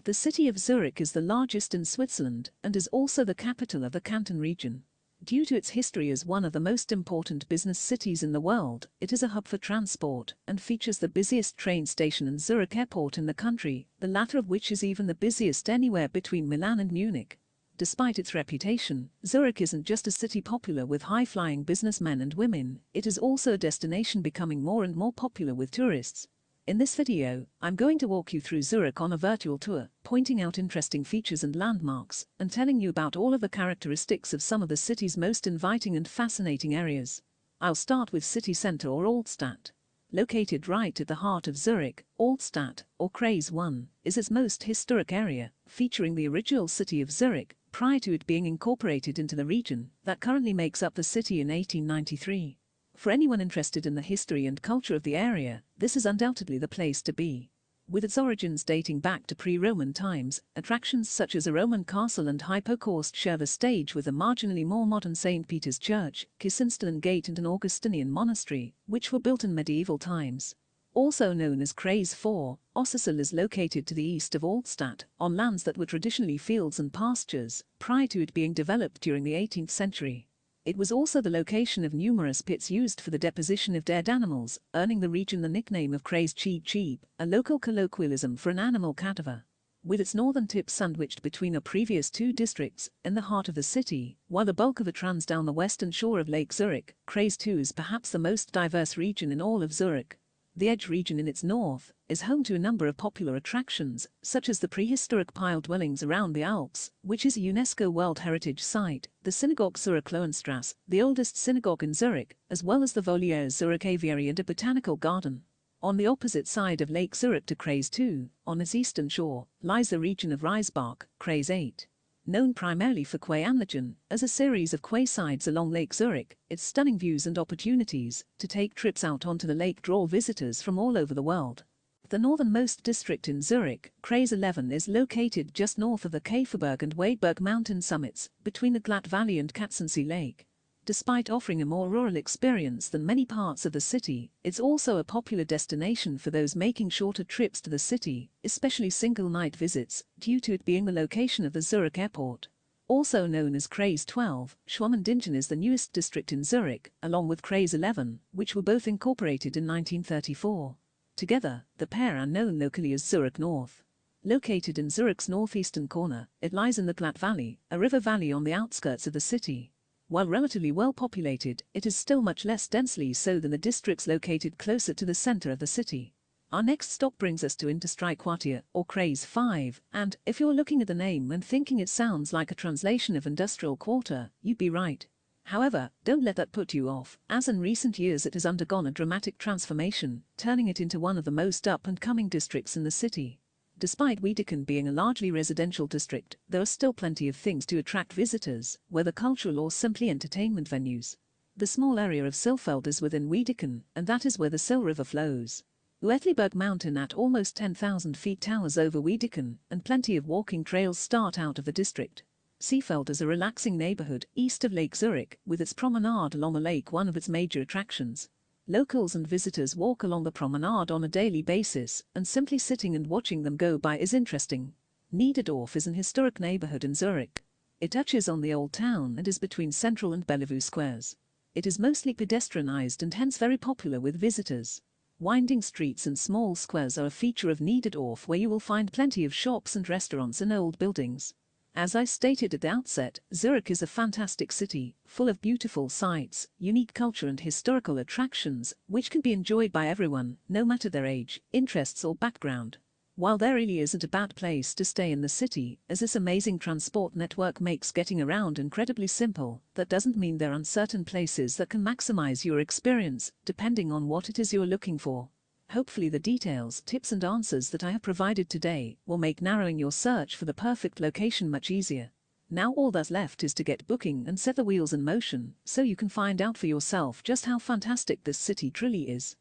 The city of Zurich is the largest in Switzerland and is also the capital of the Canton region. Due to its history as one of the most important business cities in the world, it is a hub for transport and features the busiest train station and Zurich Airport in the country, the latter of which is even the busiest anywhere between Milan and Munich. Despite its reputation, Zurich isn't just a city popular with high-flying businessmen and women, it is also a destination becoming more and more popular with tourists. In this video, I'm going to walk you through Zurich on a virtual tour, pointing out interesting features and landmarks, and telling you about all of the characteristics of some of the city's most inviting and fascinating areas. I'll start with city center or Altstadt. Located right at the heart of Zurich, Altstadt, or Kreis 1, is its most historic area, featuring the original city of Zurich, prior to it being incorporated into the region that currently makes up the city in 1893. For anyone interested in the history and culture of the area, this is undoubtedly the place to be. With its origins dating back to pre-Roman times, attractions such as a Roman castle and Hypocaust share the stage with a marginally more modern St. Peter's Church, Kiesenstelen Gate and an Augustinian monastery, which were built in medieval times. Also known as Kreis 4, Ossersel is located to the east of Altstadt, on lands that were traditionally fields and pastures, prior to it being developed during the 18th century. It was also the location of numerous pits used for the deposition of dead animals, earning the region the nickname of Kreis Cheap, a local colloquialism for an animal cadaver. With its northern tip sandwiched between the previous two districts, in the heart of the city, while the bulk of it runs down the western shore of Lake Zurich, Kreis 2 is perhaps the most diverse region in all of Zurich. The Edge region in its north is home to a number of popular attractions, such as the prehistoric pile dwellings around the Alps, which is a UNESCO World Heritage Site, the Synagogue Zurich Lohenstrasse, the oldest synagogue in Zurich, as well as the Voliere Zurich Aviary and a botanical garden. On the opposite side of Lake Zurich to Kreis 2, on its eastern shore, lies the region of Reisbach, Kreis 8. Known primarily for Quai-Anlagen, as a series of quaysides along Lake Zurich, its stunning views and opportunities to take trips out onto the lake draw visitors from all over the world. The northernmost district in Zurich, Kreis 11, is located just north of the Käferberg and Wadberg mountain summits, between the Glatt Valley and Katzensee Lake. Despite offering a more rural experience than many parts of the city, it's also a popular destination for those making shorter trips to the city, especially single-night visits, due to it being the location of the Zurich Airport. Also known as Kreis 12, Schwamendingen is the newest district in Zurich, along with Kreis 11, which were both incorporated in 1934. Together, the pair are known locally as Zurich North. Located in Zurich's northeastern corner, it lies in the Glatt Valley, a river valley on the outskirts of the city. While relatively well populated, it is still much less densely so than the districts located closer to the center of the city. Our next stop brings us to Industriequartier, or Kreis 5, and, if you're looking at the name and thinking it sounds like a translation of industrial quarter, you'd be right. However, don't let that put you off, as in recent years it has undergone a dramatic transformation, turning it into one of the most up-and-coming districts in the city. Despite Wiedeken being a largely residential district, there are still plenty of things to attract visitors, whether cultural or simply entertainment venues. The small area of Silfeld is within Wiedeken, and that is where the Sil River flows. Uetliberg Mountain at almost 10,000 feet towers over Wiedeken, and plenty of walking trails start out of the district. Seefeld is a relaxing neighborhood east of Lake Zurich, with its promenade along the lake one of its major attractions. Locals and visitors walk along the promenade on a daily basis, and simply sitting and watching them go by is interesting. Niederdorf is an historic neighborhood in Zurich. It touches on the Old Town and is between Central and Bellevue squares. It is mostly pedestrianized and hence very popular with visitors. Winding streets and small squares are a feature of Niederdorf, where you will find plenty of shops and restaurants and old buildings. As I stated at the outset, Zurich is a fantastic city, full of beautiful sights, unique culture and historical attractions, which can be enjoyed by everyone, no matter their age, interests or background. While there really isn't a bad place to stay in the city, as this amazing transport network makes getting around incredibly simple, that doesn't mean there aren't certain places that can maximize your experience, depending on what it is you're looking for. Hopefully the details, tips and answers that I have provided today will make narrowing your search for the perfect location much easier. Now all that's left is to get booking and set the wheels in motion, so you can find out for yourself just how fantastic this city truly is.